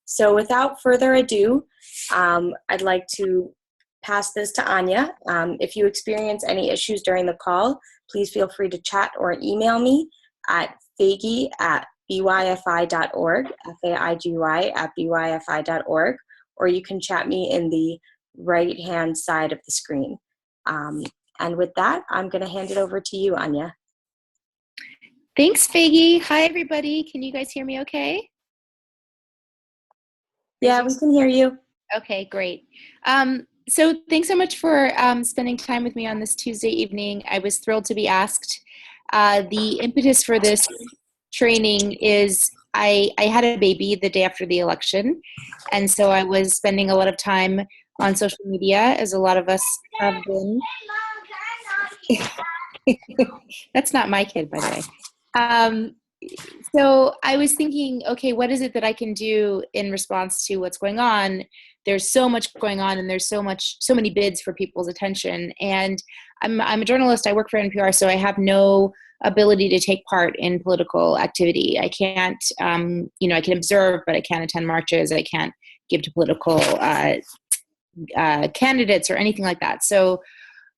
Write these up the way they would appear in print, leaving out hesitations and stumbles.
So without further ado, I'd like to pass this to Anya. If you experience any issues during the call, please feel free to chat or email me at faigy@byfi.org, FAIGY@byfi.org, or you can chat me in the right-hand side of the screen. And with that, I'm going to hand it over to you, Anya. Thanks, Faigy. Hi, everybody. Can you guys hear me okay? Yeah, we can hear you. Okay, great. So thanks so much for spending time with me on this Tuesday evening. I was thrilled to be asked. The impetus for this training is I had a baby the day after the election, and so I was spending a lot of time on social media, as a lot of us have been. That's not my kid, by the way. So I was thinking, okay, what is it that I can do in response to what's going on? There's so much going on, and there's so many bids for people's attention. And I'm a journalist. I work for NPR, so I have no ability to take part in political activity. I can't, I can observe, but I can't attend marches. I can't give to political candidates or anything like that. So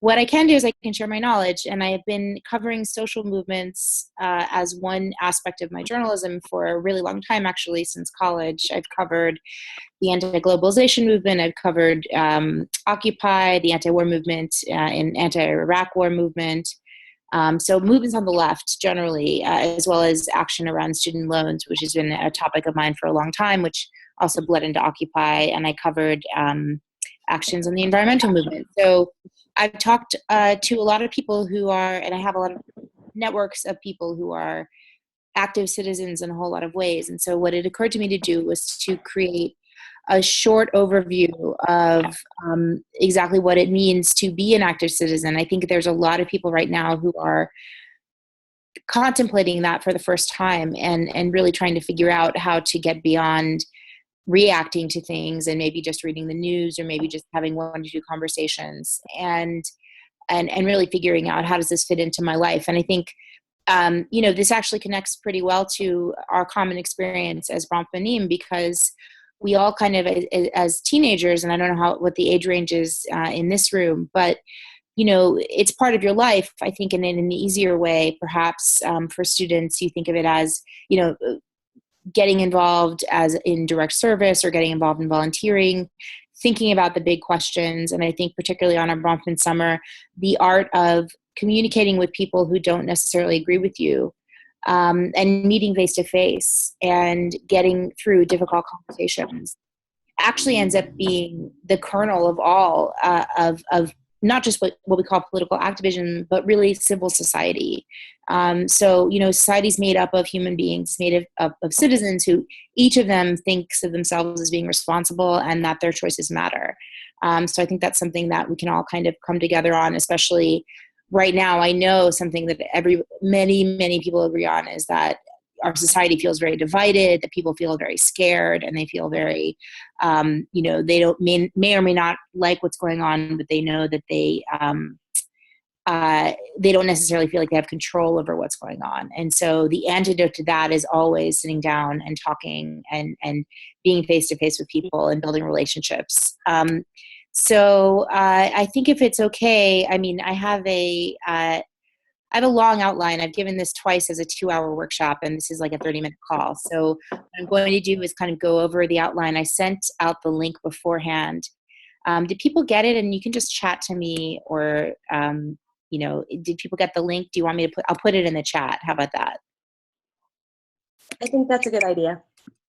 what I can do is I can share my knowledge, and I have been covering social movements as one aspect of my journalism for a really long time, actually, since college. I've covered the anti-globalization movement. I've covered Occupy, the anti-war movement, and anti-Iraq war movement. So movements on the left generally, as well as action around student loans, which has been a topic of mine for a long time, which also bled into Occupy, and I covered actions on the environmental movement. So I've talked to a lot of people who are, and I have a lot of networks of people who are active citizens in a whole lot of ways. And so what it occurred to me to do was to create a short overview of exactly what it means to be an active citizen. I think there's a lot of people right now who are contemplating that for the first time and really trying to figure out how to get beyond reacting to things and maybe just reading the news or maybe just having one to two conversations and really figuring out how does this fit into my life. And I think, this actually connects pretty well to our common experience as Bronfman, because we all kind of, as teenagers, and I don't know what the age range is in this room, but it's part of your life, I think, in an easier way, perhaps for students. You think of it as, getting involved as in direct service or getting involved in volunteering, thinking about the big questions. And I think particularly on a Bronfman summer, the art of communicating with people who don't necessarily agree with you, and meeting face to face and getting through difficult conversations actually ends up being the kernel of all of not just what we call political activism, but really civil society. So society's made up of human beings, made of citizens who each of them thinks of themselves as being responsible and that their choices matter. So I think that's something that we can all kind of come together on, especially right now. I know something that many people agree on is that our society feels very divided, that people feel very scared, and they feel very, they don't may or may not like what's going on, but they know that they don't necessarily feel like they have control over what's going on. And so the antidote to that is always sitting down and talking and being face to face with people and building relationships. So I think if it's okay, I mean, I have a long outline. I've given this twice as a 2-hour workshop, and this is like a 30-minute call. So what I'm going to do is kind of go over the outline. I sent out the link beforehand. Did people get it? And you can just chat to me, or, did people get the link? Do you want me to I'll put it in the chat. How about that? I think that's a good idea.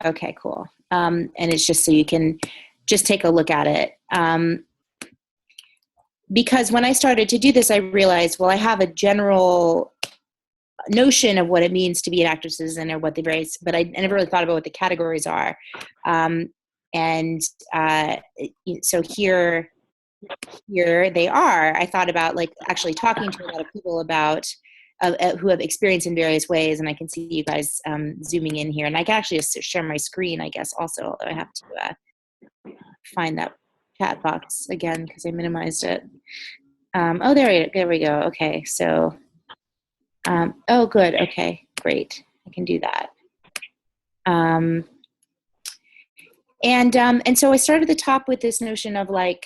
Okay, cool. And it's just so you can just take a look at it. Because when I started to do this, I realized, well, I have a general notion of what it means to be an active citizen or what the various, but I never really thought about what the categories are. So here they are. I thought about actually talking to a lot of people about who have experience in various ways, and I can see you guys zooming in here, and I can actually just share my screen, I guess, also, although I have to find that chat box again because I minimized it. There we go. Okay, so, oh, good. Okay, great. I can do that. And so I started at the top with this notion of like,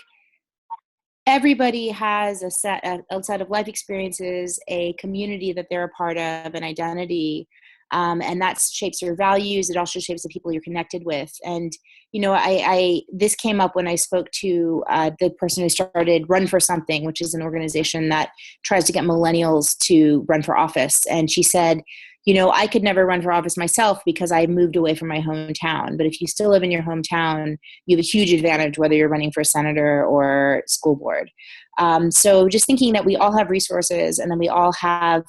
everybody has a set of life experiences, a community that they're a part of, an identity, and that shapes your values. It also shapes the people you're connected with. And I this came up when I spoke to the person who started Run for Something, which is an organization that tries to get millennials to run for office. And she said, I could never run for office myself because I moved away from my hometown. But if you still live in your hometown, you have a huge advantage whether you're running for senator or school board. So just thinking that we all have resources and then we all have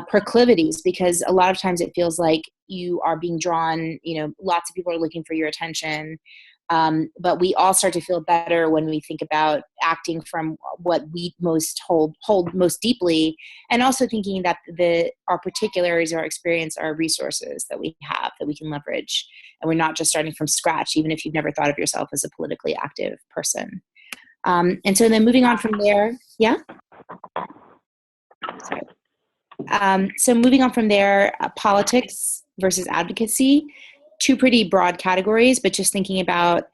proclivities, because a lot of times it feels like you are being drawn, lots of people are looking for your attention. But we all start to feel better when we think about acting from what we most hold most deeply, and also thinking that our particularities, our experience, are resources that we have that we can leverage, and we're not just starting from scratch, even if you've never thought of yourself as a politically active person. And so then moving on from there, yeah. Sorry. So moving on from there, politics versus advocacy, two pretty broad categories, but just thinking about,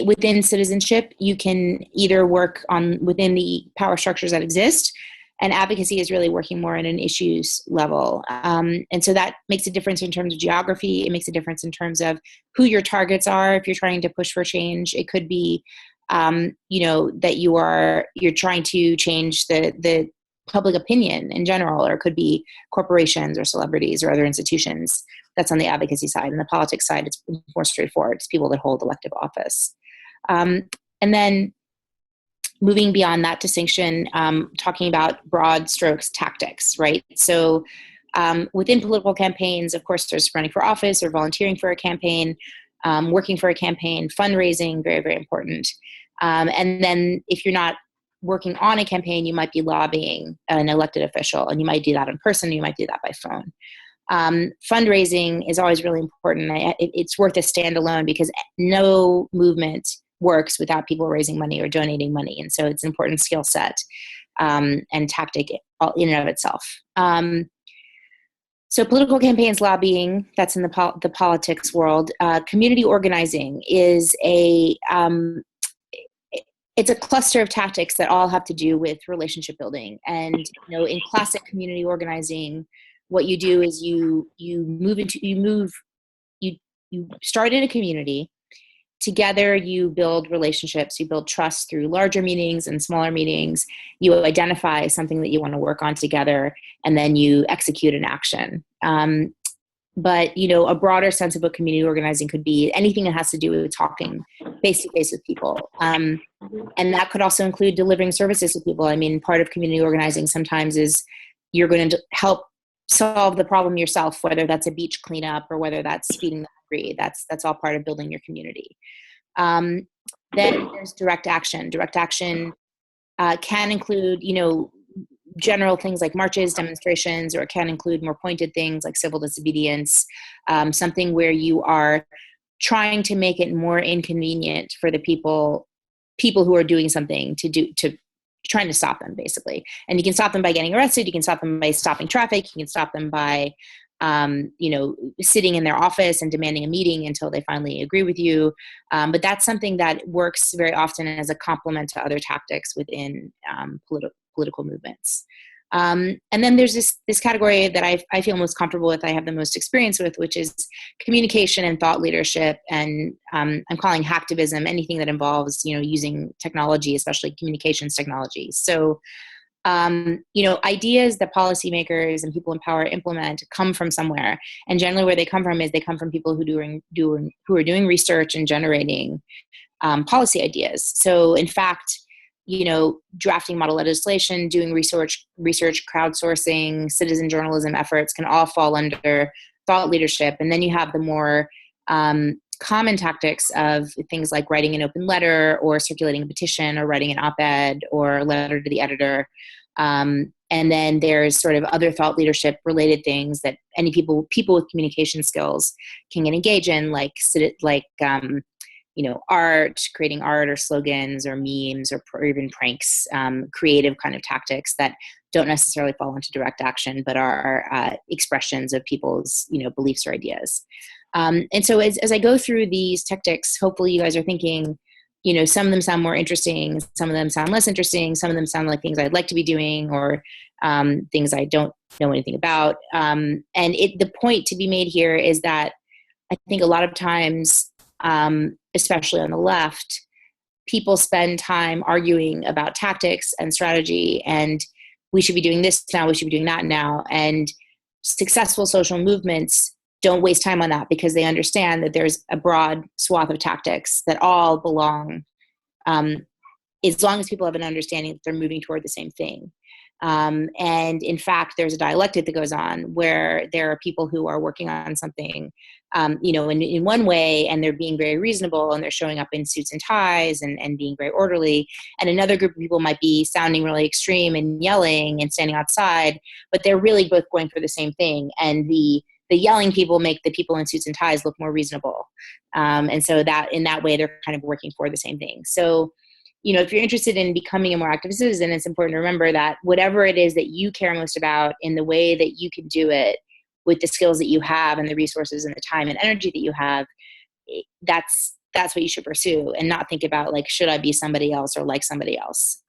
within citizenship, you can either work within the power structures that exist, and advocacy is really working more at an issues level. And so that makes a difference in terms of geography. It makes a difference in terms of who your targets are. If you're trying to push for change, it could be, that you're trying to change the public opinion in general, or it could be corporations or celebrities or other institutions. That's on the advocacy side. And the politics side, it's more straightforward. It's people that hold elective office. And then moving beyond that distinction, talking about broad strokes tactics, right? So within political campaigns, of course, there's running for office or volunteering for a campaign, working for a campaign, fundraising, very, very important. And then if you're not working on a campaign, you might be lobbying an elected official, and you might do that in person, you might do that by phone. Fundraising is always really important. It's worth a standalone, because no movement works without people raising money or donating money. And so it's an important skill set and tactic in and of itself. So political campaigns, lobbying, that's in the politics world. Community organizing is it's a cluster of tactics that all have to do with relationship building. And in classic community organizing, what you do is you start in a community. Together, you build relationships, you build trust through larger meetings and smaller meetings. You identify something that you want to work on together, and then you execute an action. But a broader sense of what community organizing could be anything that has to do with talking face to face with people. And that could also include delivering services to people. I mean, part of community organizing sometimes is you're going to help solve the problem yourself, whether that's a beach cleanup or whether that's feeding the hungry. That's all part of building your community. Then there's direct action. Direct action can include, general things like marches, demonstrations, or it can include more pointed things like civil disobedience, something where you are trying to make it more inconvenient for the people who are doing something to trying to stop them, basically. And you can stop them by getting arrested. You can stop them by stopping traffic. You can stop them by, sitting in their office and demanding a meeting until they finally agree with you. But that's something that works very often as a complement to other tactics within political movements. And then there's this category that I feel most comfortable with, I have the most experience with, which is communication and thought leadership. And I'm calling hacktivism anything that involves, using technology, especially communications technology. So, ideas that policymakers and people in power implement come from somewhere. And generally where they come from is they come from people who are doing research and generating policy ideas. So in fact, drafting model legislation, doing research, crowdsourcing, citizen journalism efforts can all fall under thought leadership. And then you have the more common tactics of things like writing an open letter or circulating a petition or writing an op-ed or a letter to the editor. And then there's sort of other thought leadership related things that any people with communication skills can get engaged in, like art, creating art or slogans or memes or even pranks, creative kind of tactics that don't necessarily fall into direct action, but are expressions of people's, beliefs or ideas. And so as I go through these tactics, hopefully you guys are thinking, some of them sound more interesting, some of them sound less interesting, some of them sound like things I'd like to be doing, or things I don't know anything about. And the point to be made here is that I think a lot of times, especially on the left, people spend time arguing about tactics and strategy, and we should be doing this now, we should be doing that now. And successful social movements don't waste time on that, because they understand that there's a broad swath of tactics that all belong, as long as people have an understanding that they're moving toward the same thing. And in fact, there's a dialectic that goes on where there are people who are working on something, in one way, and they're being very reasonable, and they're showing up in suits and ties and being very orderly. And another group of people might be sounding really extreme and yelling and standing outside, but they're really both going for the same thing. And the yelling people make the people in suits and ties look more reasonable. And so that in that way, they're kind of working for the same thing. So, if you're interested in becoming a more active citizen, it's important to remember that whatever it is that you care most about, in the way that you can do it with the skills that you have and the resources and the time and energy that you have, that's what you should pursue, and not think about like, should I be somebody else or like somebody else?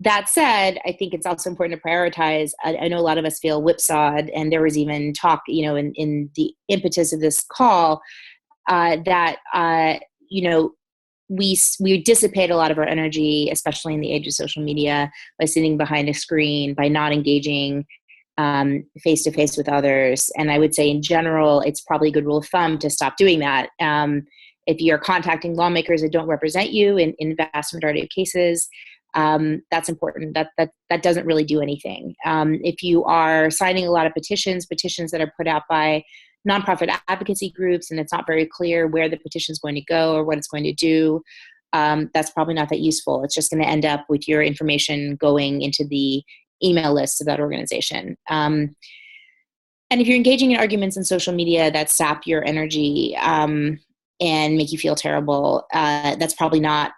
That said, I think it's also important to prioritize. I know a lot of us feel whipsawed, and there was even talk, in the impetus of this call, that we dissipate a lot of our energy, especially in the age of social media, by sitting behind a screen, by not engaging face to face with others. And I would say in general, it's probably a good rule of thumb to stop doing that. If you're contacting lawmakers that don't represent you in the vast majority of cases, that's important. That doesn't really do anything. If you are signing a lot of petitions that are put out by nonprofit advocacy groups, and it's not very clear where the petition is going to go or what it's going to do, that's probably not that useful. It's just going to end up with your information going into the email list of that organization. And if you're engaging in arguments in social media that sap your energy and make you feel terrible, that's probably not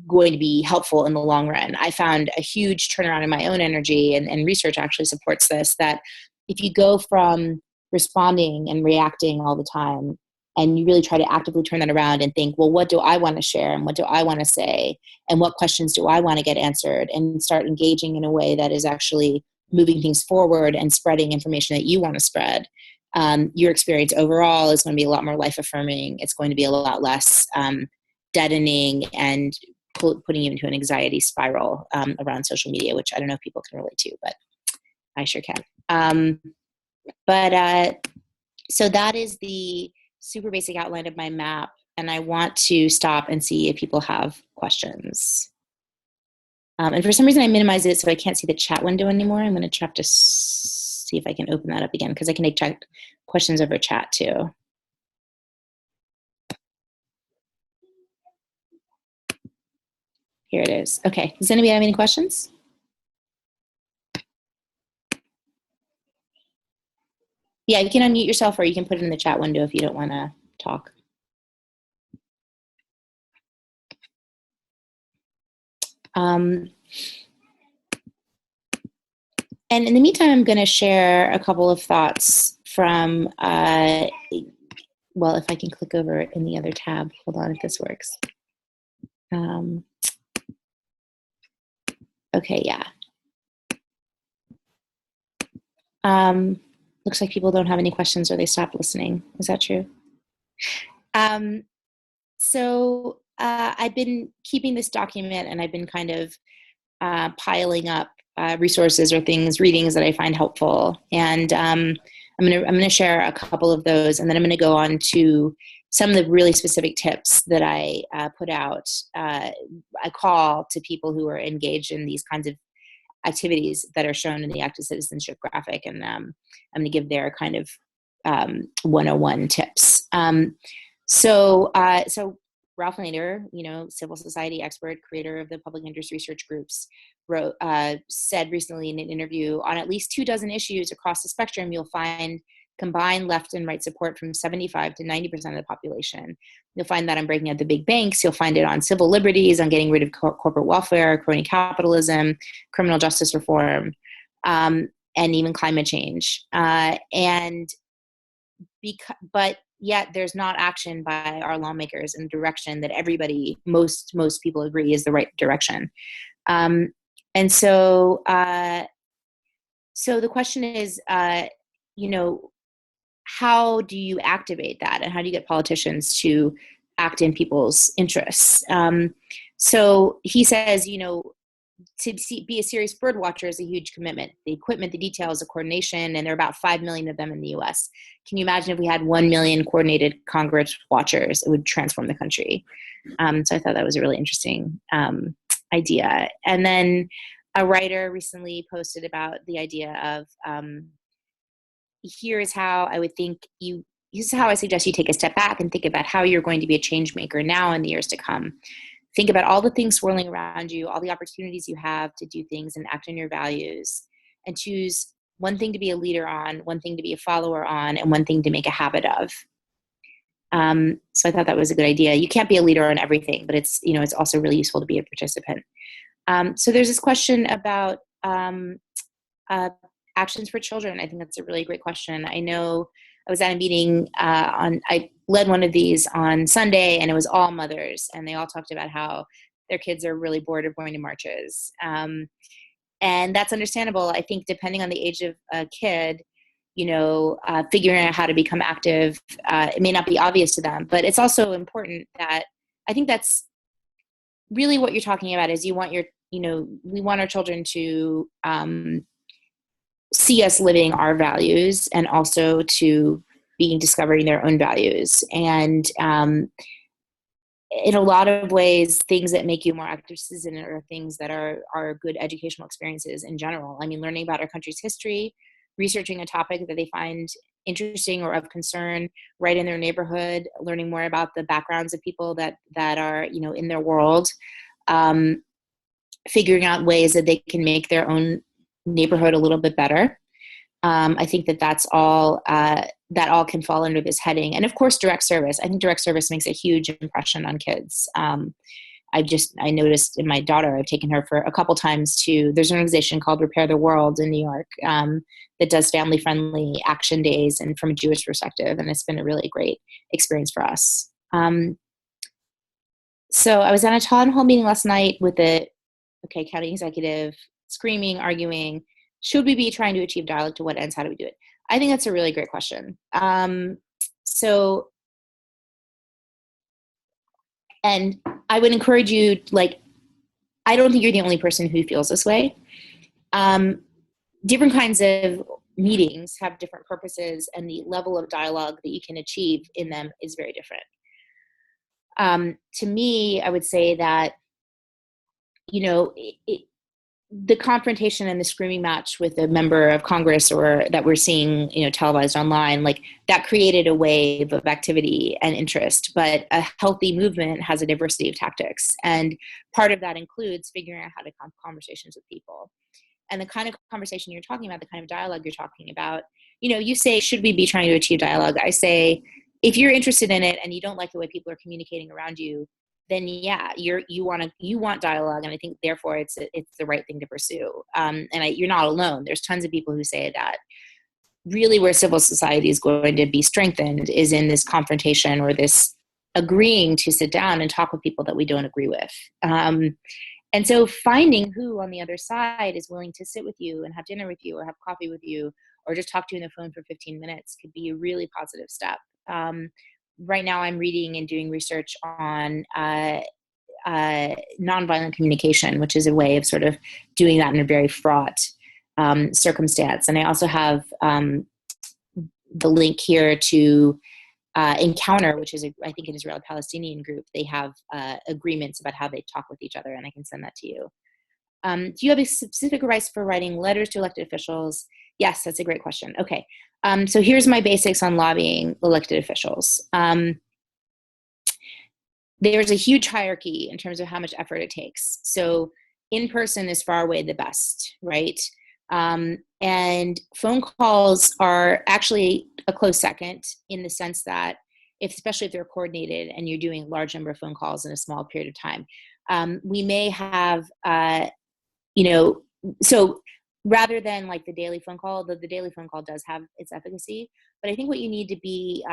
going to be helpful in the long run. I found a huge turnaround in my own energy, and research actually supports this, that if you go from responding and reacting all the time, and you really try to actively turn that around and think, well, what do I want to share, and what do I want to say, and what questions do I want to get answered, and start engaging in a way that is actually moving things forward and spreading information that you want to spread, your experience overall is going to be a lot more life-affirming. It's going to be a lot less deadening and putting you into an anxiety spiral around social media, which I don't know if people can relate to, but I sure can. So that is the super basic outline of my map, and I want to stop and see if people have questions. And for some reason I minimized it so I can't see the chat window anymore. I'm going to try to see if I can open that up again, because I can take questions over chat too. Here it is. Okay, does anybody have any questions? Yeah, you can unmute yourself, or you can put it in the chat window if you don't want to talk. And in the meantime, I'm going to share a couple of thoughts from, well, if I can click over in the other tab. Hold on, if this works. Okay, yeah. Looks like people don't have any questions, or they stopped listening. Is that true? So I've been keeping this document, and I've been kind of piling up resources or readings that I find helpful. And I'm gonna share a couple of those, and then I'm gonna go on to some of the really specific tips that I put out. I call to people who are engaged in these kinds of activities that are shown in the Active Citizenship graphic, and I'm going to give their kind of 101 tips. So Ralph Nader, civil society expert, creator of the public interest research groups, said recently in an interview, on at least 24 issues across the spectrum, you'll find combined left and right support from 75 to 90% of the population. You'll find that on breaking up the big banks. You'll find it on civil liberties, on getting rid of corporate welfare, crony capitalism, criminal justice reform, and even climate change. And but yet there's not action by our lawmakers in the direction that most people agree is the right direction. And so the question is, how do you activate that, and how do you get politicians to act in people's interests? So he says, be a serious bird watcher is a huge commitment. The equipment, the details, the coordination, and there are about 5 million of them in the US. Can you imagine if we had 1 million coordinated Congress watchers? It would transform the country. So I thought that was a really interesting idea. And then a writer recently posted about the idea of, here's how I would think this is how I suggest you take a step back and think about how you're going to be a change maker now in the years to come. Think about all the things swirling around you, all the opportunities you have to do things and act on your values, and choose one thing to be a leader on, one thing to be a follower on, and one thing to make a habit of. So I thought that was a good idea. You can't be a leader on everything, but it's also really useful to be a participant. So there's this question about actions for children. I think that's a really great question. I know I was at a meeting I led one of these on Sunday, and it was all mothers, and they all talked about how their kids are really bored of going to marches. And that's understandable. I think depending on the age of a kid, figuring out how to become active, it may not be obvious to them, but it's also important that I think that's really what you're talking about is we want our children to see us living our values and also to discovering their own values. And in a lot of ways, things that make you a more active citizen are things that are good educational experiences in general. I mean, learning about our country's history, researching a topic that they find interesting or of concern right in their neighborhood, learning more about the backgrounds of people that are, in their world, figuring out ways that they can make their own neighborhood a little bit better. I think that all can fall under this heading. And of course, direct service. I think direct service makes a huge impression on kids. I noticed in my daughter, I've taken her for a couple times there's an organization called Repair the World in New York that does family-friendly action days and from a Jewish perspective. And it's been a really great experience for us. So I was at a town hall meeting last night with the county executive, screaming, arguing, should we be trying to achieve dialogue? To what ends? How do we do it? I think that's a really great question. And I would encourage you, I don't think you're the only person who feels this way. Different kinds of meetings have different purposes, and the level of dialogue that you can achieve in them is very different. To me, I would say that, the confrontation and the screaming match with a member of Congress or that we're seeing, televised online, that created a wave of activity and interest. But a healthy movement has a diversity of tactics. And part of that includes figuring out how to have conversations with people. And the kind of conversation you're talking about, the kind of dialogue you're talking about, you say, should we be trying to achieve dialogue? I say, if you're interested in it and you don't like the way people are communicating around you, then yeah, you want dialogue, and I think therefore it's the right thing to pursue. You're not alone. There's tons of people who say that really where civil society is going to be strengthened is in this confrontation or this agreeing to sit down and talk with people that we don't agree with. And so finding who on the other side is willing to sit with you and have dinner with you or have coffee with you or just talk to you on the phone for 15 minutes could be a really positive step. Right now I'm reading and doing research on nonviolent communication, which is a way of sort of doing that in a very fraught circumstance. And I also have the link here to Encounter, which is, I think, an Israeli-Palestinian group. They have agreements about how they talk with each other, and I can send that to you. Do you have a specific advice for writing letters to elected officials? Yes, that's a great question. Okay. So here's my basics on lobbying elected officials. There's a huge hierarchy in terms of how much effort it takes. So in person is far away the best, right? And phone calls are actually a close second in the sense that especially if they're coordinated and you're doing a large number of phone calls in a small period of time, we may have, so rather than the daily phone call, the daily phone call does have its efficacy, But I think what you need to be,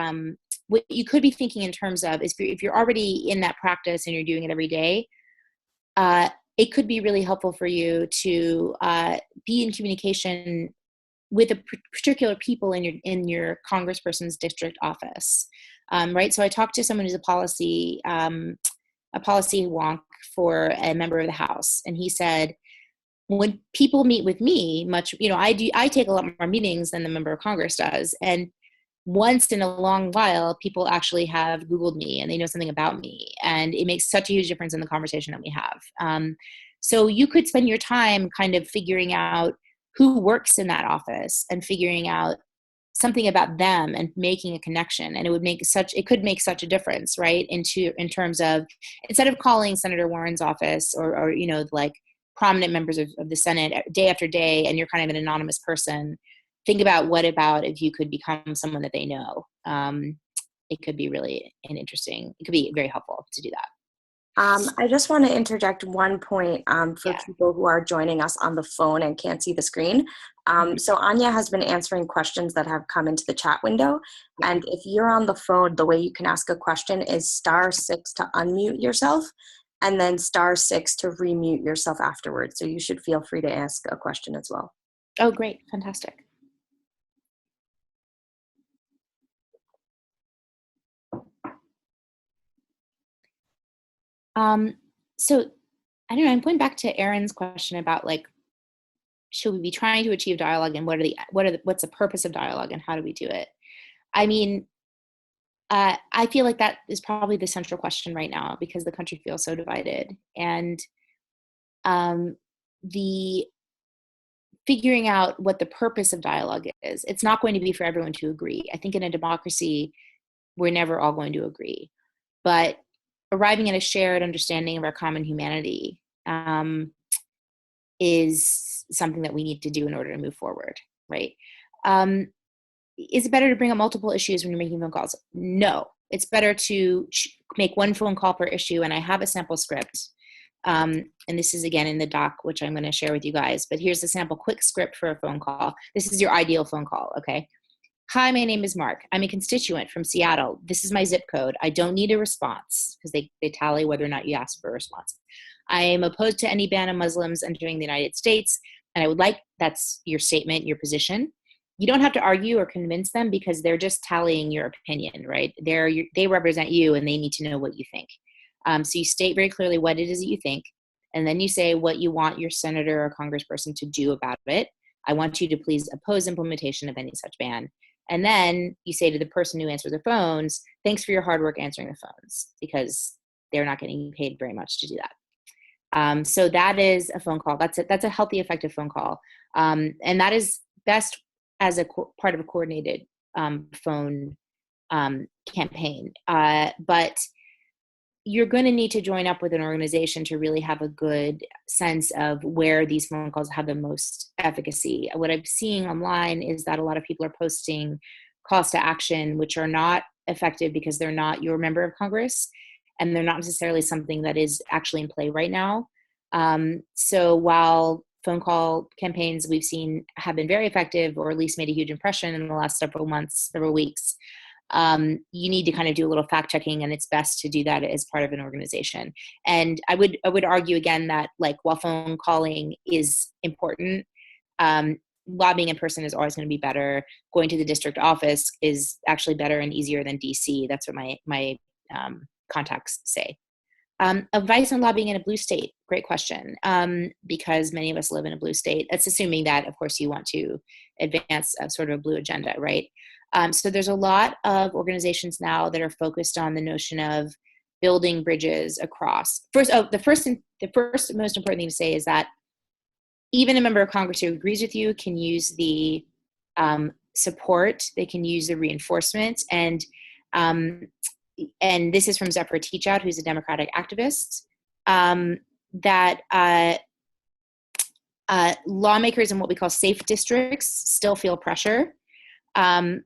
what you could be thinking in terms of is if you're already in that practice and you're doing it every day, it could be really helpful for you to be in communication with a particular people in your congressperson's district office, right? So I talked to someone who's a policy wonk for a member of the House, and he said, when people meet with me, I take a lot more meetings than the member of Congress does, and once in a long while, people actually have Googled me and they know something about me, and it makes such a huge difference in the conversation that we have. So you could spend your time kind of figuring out who works in that office and figuring out something about them and making a connection. And it could make such a difference, right? In terms of, instead of calling Senator Warren's office or like prominent members of the Senate day after day, and you're kind of an anonymous person, think about what about if you could become someone that they know. It could be really it could be very helpful to do that. I just want to interject one point for people who are joining us on the phone and can't see the screen. So Anya has been answering questions that have come into the chat window. And if you're on the phone, the way you can ask a question is *6 to unmute yourself, and then *6 to remute yourself afterwards. So you should feel free to ask a question as well. Oh, great. Fantastic. So I don't know, I'm going back to Erin's question about like, should we be trying to achieve dialogue, and what's the purpose of dialogue and how do we do it? I mean, I feel like that is probably the central question right now because the country feels so divided, and the figuring out what the purpose of dialogue is. It's not going to be for everyone to agree. I think in a democracy, we're never all going to agree, but arriving at a shared understanding of our common humanity is something that we need to do in order to move forward, right? Is it better to bring up multiple issues when you're making phone calls? No, it's better to make one phone call per issue, and I have a sample script. And this is again in the doc, which I'm going to share with you guys, but here's the sample quick script for a phone call. This is your ideal phone call, okay? Hi, my name is Mark. I'm a constituent from Seattle. This is my zip code. I don't need a response because they tally whether or not you ask for a response. I am opposed to any ban on Muslims entering the United States, and I would like, that's your statement, your position. You don't have to argue or convince them because they're just tallying your opinion, right? They represent you and they need to know what you think. So you state very clearly what it is that you think, and then you say what you want your senator or congressperson to do about it. I want you to please oppose implementation of any such ban. And then you say to the person who answers the phones, thanks for your hard work answering the phones, because they're not getting paid very much to do that. So that is a phone call. That's a healthy, effective phone call. And that is best as a part of a coordinated phone campaign. But you're going to need to join up with an organization to really have a good sense of where these phone calls have the most efficacy. What I'm seeing online is that a lot of people are posting calls to action, which are not effective because they're not your member of Congress, and they're not necessarily something that is actually in play right now. So while phone call campaigns we've seen have been very effective, or at least made a huge impression in the last several months, several weeks, you need to kind of do a little fact checking, and it's best to do that as part of an organization. And I would argue again that, like, while phone calling is important, lobbying in person is always going to be better. Going to the district office is actually better and easier than DC. That's what my contacts say. Advice on lobbying in a blue state. Great question. Because many of us live in a blue state. That's assuming that, of course, you want to advance a sort of a blue agenda, right? So there's a lot of organizations now that are focused on the notion of building bridges across. The first most important thing to say is that even a member of Congress who agrees with you can use the support, they can use the reinforcement, and this is from Zephyr Teachout, who's a Democratic activist, that lawmakers in what we call safe districts still feel pressure. And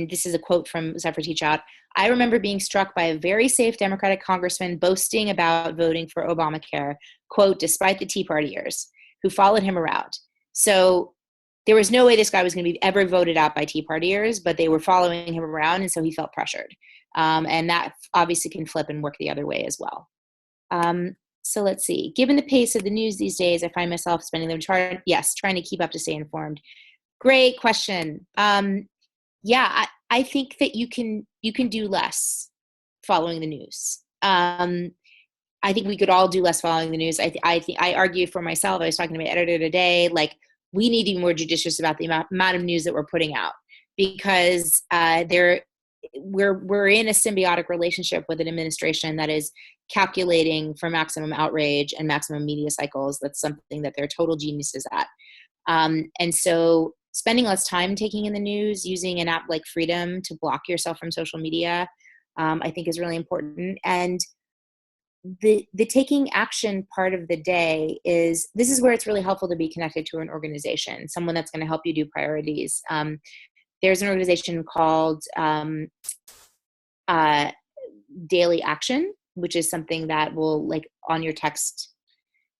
this is a quote from Zephyr Teachout. I remember being struck by a very safe Democratic congressman boasting about voting for Obamacare, quote, despite the Tea Partiers who followed him around. So there was no way this guy was going to be ever voted out by Tea Partiers, but they were following him around, and so he felt pressured. And that obviously can flip and work the other way as well. So let's see. Given the pace of the news these days, I find myself spending the trying to keep up to stay informed. Great question. Yeah, I think that you can do less following the news. I think we could all do less following the news. I argue for myself. I was talking to my editor today, like, we need to be more judicious about the amount of news that we're putting out, because we're in a symbiotic relationship with an administration that is calculating for maximum outrage and maximum media cycles. That's something that they're total geniuses at. And so spending less time taking in the news, using an app like Freedom to block yourself from social media, I think is really important. And the taking action part of the day this is where it's really helpful to be connected to an organization, someone that's going to help you do priorities. There's an organization called Daily Action, which is something that will, like, on your text,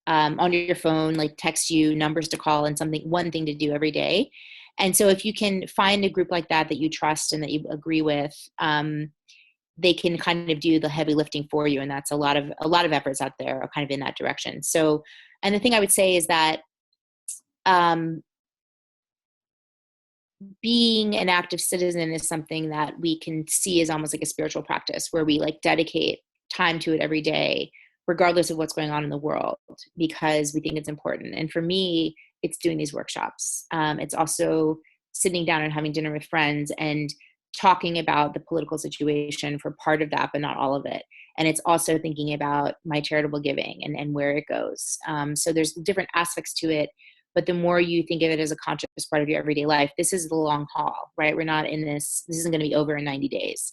on your phone, like, text you numbers to call and one thing to do every day. And so if you can find a group like that you trust and that you agree with, they can kind of do the heavy lifting for you. And that's a lot of efforts out there are kind of in that direction. So, and the thing I would say is that being an active citizen is something that we can see as almost like a spiritual practice, where we, like, dedicate time to it every day, regardless of what's going on in the world, because we think it's important. And for me, it's doing these workshops. It's also sitting down and having dinner with friends and talking about the political situation for part of that, but not all of it. And it's also thinking about my charitable giving and where it goes. So there's different aspects to it, but the more you think of it as a conscious part of your everyday life, this is the long haul, right? We're not in this isn't going to be over in 90 days.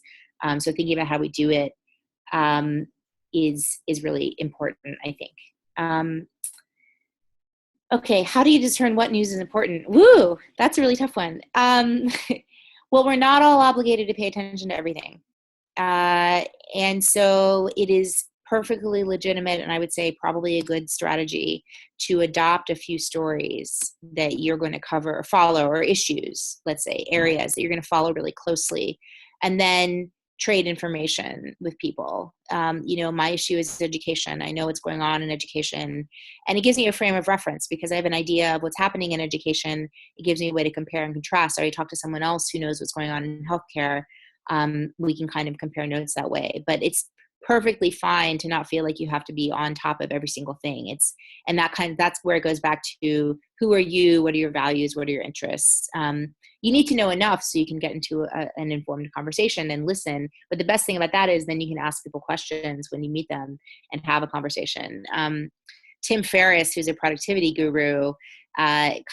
So thinking about how we do it is really important, I think. Okay, how do you discern what news is important? Woo, that's a really tough one. Well, we're not all obligated to pay attention to everything. And so it is perfectly legitimate, and I would say probably a good strategy, to adopt a few stories that you're going to cover or follow, or issues, let's say, areas that you're going to follow really closely, and then trade information with people. My issue is education. I know what's going on in education, and it gives me a frame of reference because I have an idea of what's happening in education. It gives me a way to compare and contrast. Or I talk to someone else who knows what's going on in healthcare. We can kind of compare notes that way, but it's perfectly fine to not feel like you have to be on top of every single thing. That's where it goes back to, who are you? What are your values? What are your interests? You need to know enough so you can get into an informed conversation and listen. But the best thing about that is then you can ask people questions when you meet them and have a conversation. Tim Ferriss, who's a productivity guru, I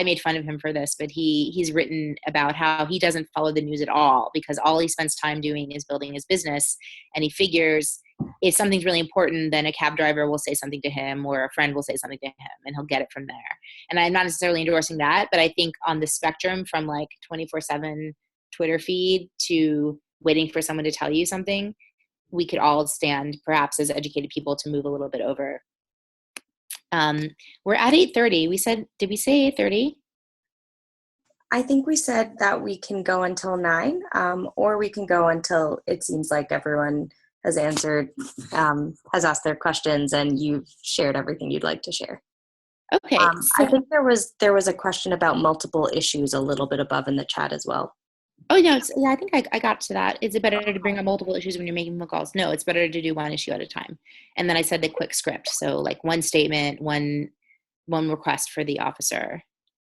made fun of him for this, but he's written about how he doesn't follow the news at all because all he spends time doing is building his business. And he figures if something's really important, then a cab driver will say something to him or a friend will say something to him and he'll get it from there. And I'm not necessarily endorsing that, but I think on the spectrum from like 24/7 Twitter feed to waiting for someone to tell you something, we could all stand perhaps as educated people to move a little bit over. We're at 8:30. Did we say 8:30? I think we said that we can go until 9, or we can go until it seems like everyone has answered, has asked their questions, and you've shared everything you'd like to share. Okay. I think there was a question about multiple issues a little bit above in the chat as well. Oh, no. I think I got to that. Is it better to bring up multiple issues when you're making phone calls? No, it's better to do one issue at a time. And then I said the quick script. So like one statement, one request for the officer,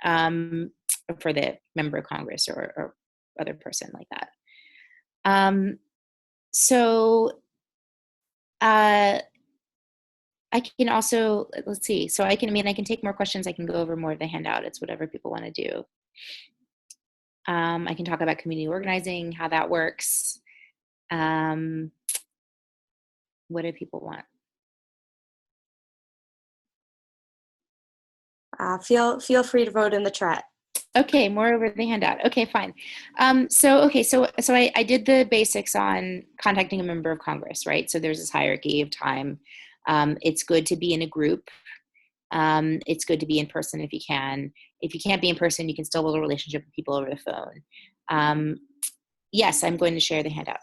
for the member of Congress or other person like that. I can also, let's see. So I can take more questions. I can go over more of the handout. It's whatever people want to do. I can talk about community organizing, how that works. What do people want? Feel free to vote in the chat. Okay, more over the handout. Okay, fine. So I did the basics on contacting a member of Congress, right? So there's this hierarchy of time. It's good to be in a group. It's good to be in person if you can. if you can't be in person, you can still build a relationship with people over the phone. Yes, I'm going to share the handout.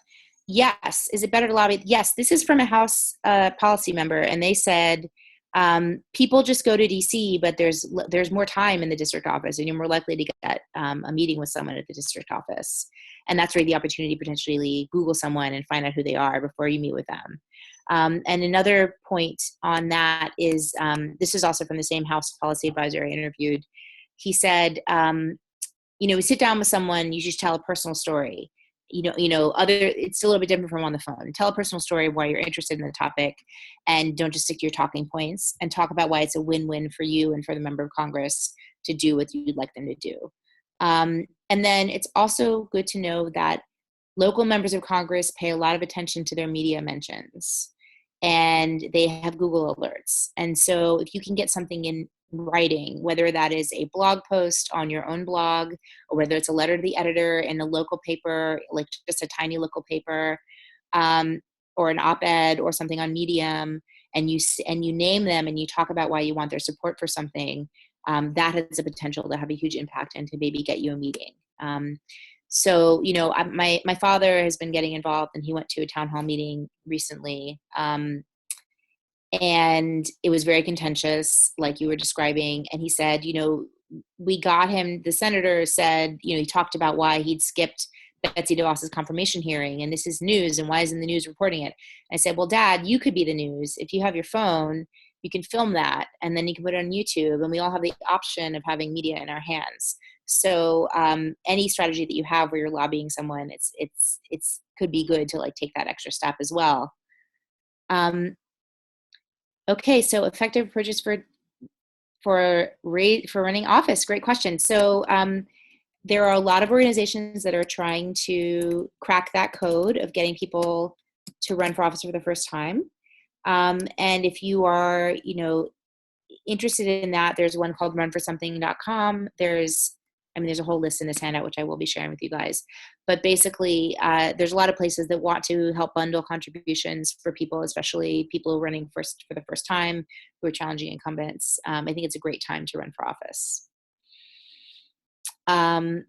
Yes. Is it better to lobby? Yes. This is from a House policy member, and they said people just go to DC, but there's more time in the district office, and you're more likely to get a meeting with someone at the district office. And that's where the opportunity to potentially Google someone and find out who they are before you meet with them. And another point on that is, this is also from the same House policy advisor I interviewed. He said, we sit down with someone, you just tell a personal story. It's a little bit different from on the phone. Tell a personal story of why you're interested in the topic, and don't just stick to your talking points, and talk about why it's a win-win for you and for the member of Congress to do what you'd like them to do. And then it's also good to know that local members of Congress pay a lot of attention to their media mentions, and they have Google alerts. And so if you can get something in writing, whether that is a blog post on your own blog, or whether it's a letter to the editor in a local paper, like just a tiny local paper, or an op-ed or something on Medium, and you name them and you talk about why you want their support for something, that has the potential to have a huge impact and to maybe get you a meeting. So, my father has been getting involved, and he went to a town hall meeting recently. And it was very contentious, like you were describing. And he said, we got him, the senator said, he talked about why he'd skipped Betsy DeVos's confirmation hearing, and this is news, and why isn't the news reporting it? And I said, well, Dad, you could be the news. If you have your phone, you can film that, and then you can put it on YouTube, and we all have the option of having media in our hands. So any strategy that you have where you're lobbying someone, it's could be good to like take that extra step as well. Okay, so effective approaches for running office. Great question. So there are a lot of organizations that are trying to crack that code of getting people to run for office for the first time. And if you are, interested in that, there's one called runforsomething.com. There's a whole list in this handout, which I will be sharing with you guys. But basically, there's a lot of places that want to help bundle contributions for people, especially people running for the first time, who are challenging incumbents. I think it's a great time to run for office. And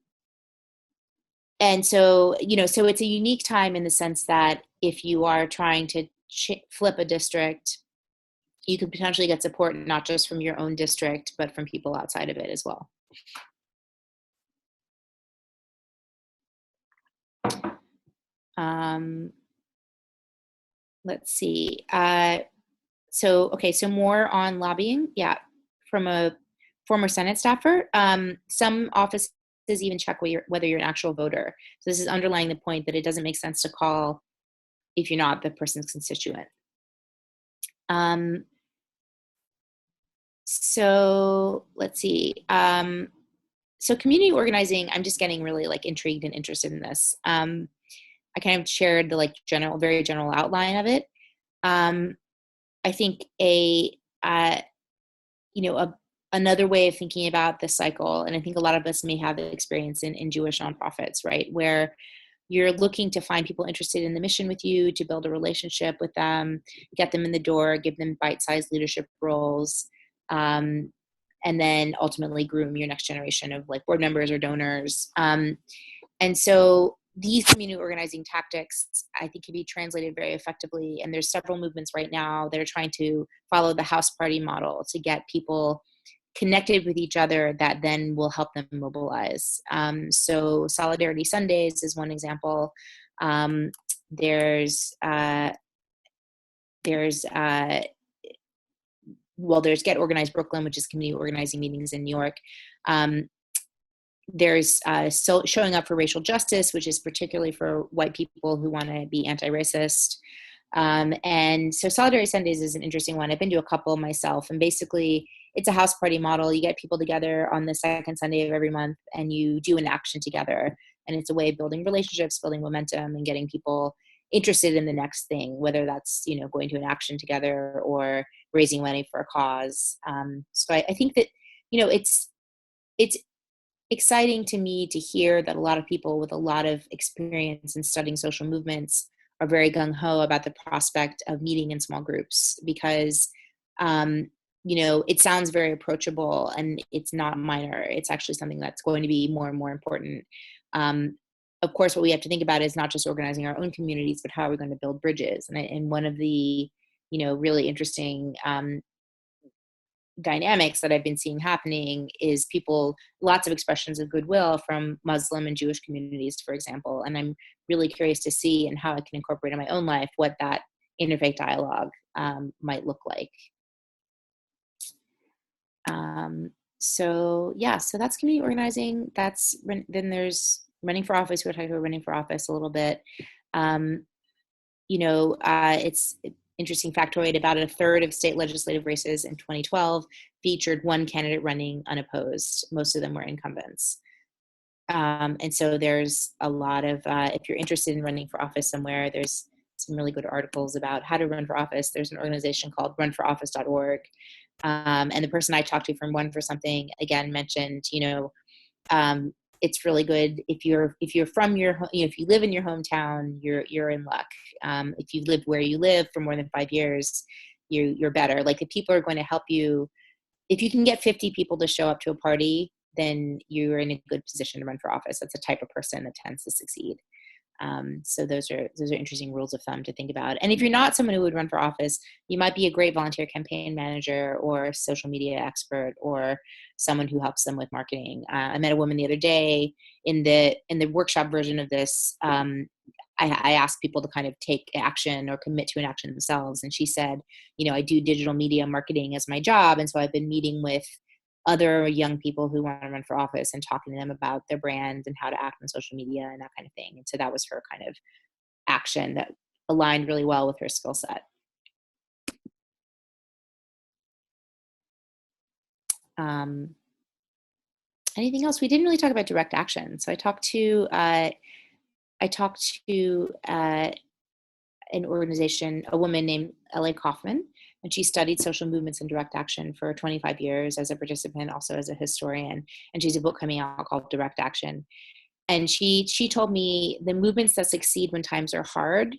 so, so it's a unique time in the sense that if you are trying to flip a district, you could potentially get support not just from your own district, but from people outside of it as well. Let's see. So more on lobbying. Yeah, from a former Senate staffer. Some offices even check whether you're an actual voter. So this is underlying the point that it doesn't make sense to call if you're not the person's constituent. So let's see. So community organizing, I'm just getting really like intrigued and interested in this. I kind of shared the very general outline of it. I think another way of thinking about this cycle, and I think a lot of us may have the experience in Jewish nonprofits, right, where you're looking to find people interested in the mission with you, to build a relationship with them, get them in the door, give them bite-sized leadership roles, and then ultimately groom your next generation of like board members or donors. And so these community organizing tactics, I think, can be translated very effectively. And there's several movements right now that are trying to follow the house party model to get people connected with each other that then will help them mobilize. So Solidarity Sundays is one example. There's Get Organized Brooklyn, which is community organizing meetings in New York. There's Showing Up for Racial Justice, which is particularly for white people who want to be anti-racist. And so Solidarity Sundays is an interesting one. I've been to a couple myself, and basically it's a house party model. You get people together on the second Sunday of every month, and you do an action together. And it's a way of building relationships, building momentum, and getting people interested in the next thing, whether that's, going to an action together or raising money for a cause. So I think that, it's exciting to me to hear that a lot of people with a lot of experience in studying social movements are very gung-ho about the prospect of meeting in small groups, because it sounds very approachable, and it's not minor. It's actually something that's going to be more and more important. Of course, what we have to think about is not just organizing our own communities, but how are we going to build bridges? And one of the, really interesting dynamics that I've been seeing happening is lots of expressions of goodwill from Muslim and Jewish communities, for example. And I'm really curious to see and how I can incorporate in my own life what that interfaith dialogue might look like. So that's community organizing. Then there's running for office. We'll talk about running for office a little bit. It's interesting factoid, about a third of state legislative races in 2012 featured one candidate running unopposed. Most of them were incumbents. And so there's a lot of, if you're interested in running for office somewhere, there's some really good articles about how to run for office. There's an organization called runforoffice.org. And the person I talked to from One for Something, again, mentioned, it's really good if you're from if you live in your hometown, you're in luck. If you've lived where you live for more than 5 years, you're better. Like, the people are going to help you. If you can get 50 people to show up to a party, then you're in a good position to run for office. That's a type of person that tends to succeed. So those are interesting rules of thumb to think about. And if you're not someone who would run for office, you might be a great volunteer campaign manager or social media expert or someone who helps them with marketing. I met a woman the other day in the workshop version of this. I asked people to kind of take action or commit to an action themselves. And she said, I do digital media marketing as my job. And so I've been meeting with other young people who want to run for office and talking to them about their brand and how to act on social media and that kind of thing. And so that was her kind of action that aligned really well with her skill set. Anything else? We didn't really talk about direct action. So I talked to an organization, a woman named L.A. Kaufman, and she studied social movements and direct action for 25 years as a participant, also as a historian. And she's a book coming out called Direct Action. And she told me the movements that succeed when times are hard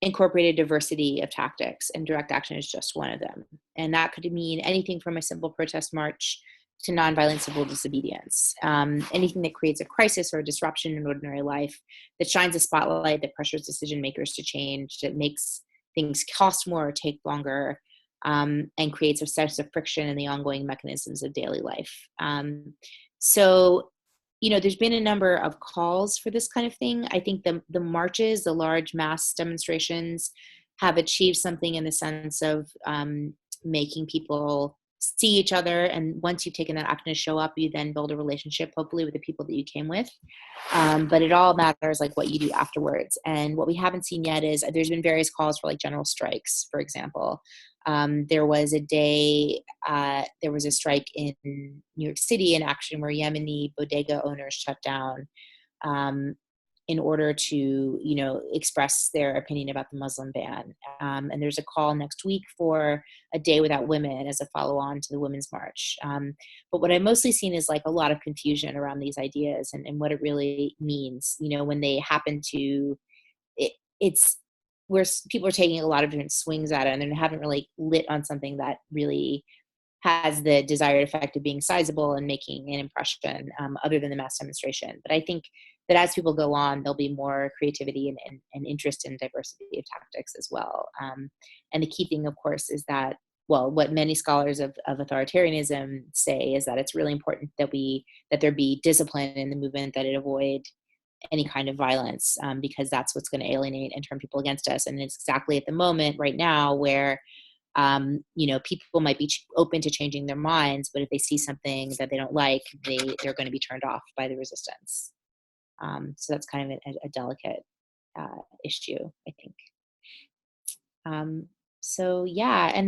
incorporate a diversity of tactics, and direct action is just one of them. And that could mean anything from a simple protest march to nonviolent civil disobedience. Anything that creates a crisis or a disruption in ordinary life, that shines a spotlight, that pressures decision makers to change, that makes things cost more or take longer, and creates a sense of friction in the ongoing mechanisms of daily life. So there's been a number of calls for this kind of thing. I think the marches, the large mass demonstrations, have achieved something in the sense of making people see each other. And once you've taken that action to show up, you then build a relationship, hopefully, with the people that you came with. But it all matters, like, what you do afterwards. And what we haven't seen yet is there's been various calls for, like, general strikes, for example. There was a strike in New York City in action where Yemeni bodega owners shut down in order to, express their opinion about the Muslim ban. And there's a call next week for a day without women as a follow-on to the Women's March. But what I've mostly seen is, like, a lot of confusion around these ideas and what it really means, when they happen to, it's where people are taking a lot of different swings at it, and they haven't really lit on something that really has the desired effect of being sizable and making an impression, other than the mass demonstration. But I think that as people go on, there'll be more creativity and interest in diversity of tactics as well. And the key thing, of course, is that, what many scholars of authoritarianism say is that it's really important that there be discipline in the movement, that it avoid any kind of violence, because that's what's going to alienate and turn people against us. And it's exactly at the moment right now where people might be open to changing their minds, but if they see something that they don't like, they're going to be turned off by the resistance. So that's kind of a delicate issue, I think. And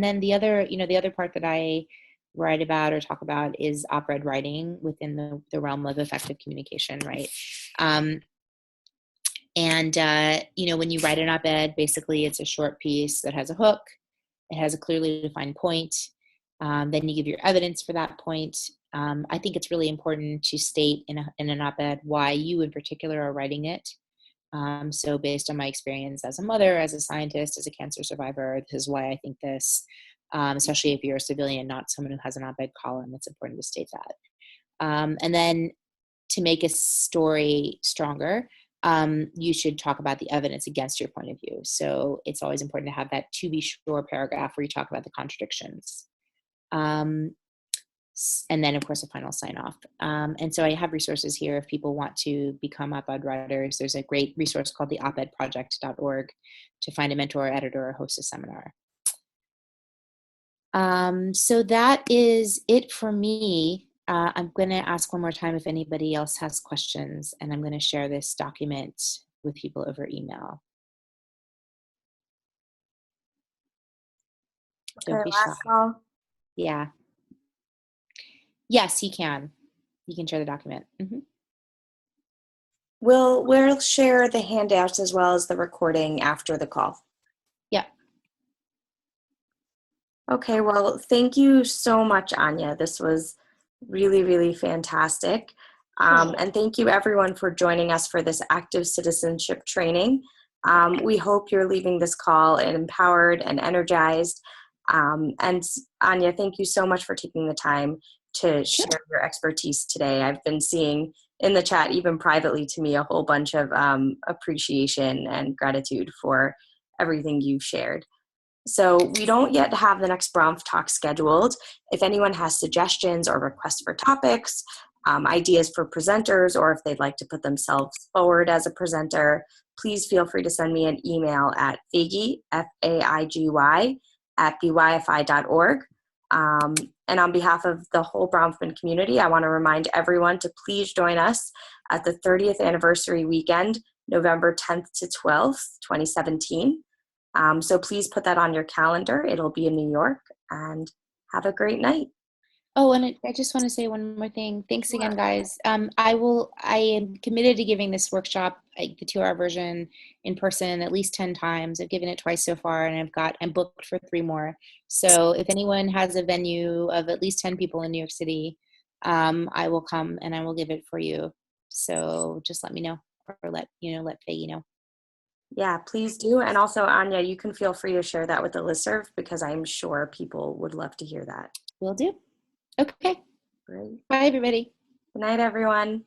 then the other part that I write about or talk about is op-ed writing within the realm of effective communication, right? When you write an op-ed, basically it's a short piece that has a hook. It has a clearly defined point. Then you give your evidence for that point. I think it's really important to state in an op-ed why you in particular are writing it. So based on my experience as a mother, as a scientist, as a cancer survivor, this is why I think this. especially if you're a civilian, not someone who has an op-ed column. It's important to state that. And then to make a story stronger, you should talk about the evidence against your point of view. So it's always important to have that to be sure paragraph where you talk about the contradictions. And then, of course, a final sign-off. And so I have resources here if people want to become op-ed writers. There's a great resource called the opedproject.org to find a mentor, editor, or host a seminar. So that is it for me. I'm going to ask one more time if anybody else has questions, and I'm going to share this document with people over email. Don't be shy. Last call. Yeah. Yes, you can. You can share the document. Mm-hmm. We'll share the handouts as well as the recording after the call. Yeah. Okay, well, thank you so much, Anya. This was really, really fantastic. And thank you everyone for joining us for this active citizenship training. We hope you're leaving this call empowered and energized. And Anya, thank you so much for taking the time to share your expertise today. I've been seeing in the chat, even privately to me, a whole bunch of appreciation and gratitude for everything you've shared. So we don't yet have the next BronfTalk scheduled. If anyone has suggestions or requests for topics, ideas for presenters, or if they'd like to put themselves forward as a presenter, please feel free to send me an email at faigy, F-A-I-G-Y, @byfi.org. And on behalf of the whole Bronfman community, I want to remind everyone to please join us at the 30th anniversary weekend, November 10th to 12th, 2017. So please put that on your calendar. It'll be in New York, and have a great night. Oh, and I just want to say one more thing. Thanks again, guys. I am committed to giving this workshop, the 2-hour version, in person at least 10 times. I've given it twice so far, and I'm booked for 3 more. So if anyone has a venue of at least 10 people in New York City, I will come and I will give it for you. So just let me know, or let Faigy know. Yeah, please do. And also, Anya, you can feel free to share that with the listserv, because I'm sure people would love to hear that. Will do. Okay. Great. Bye, everybody. Good night, everyone.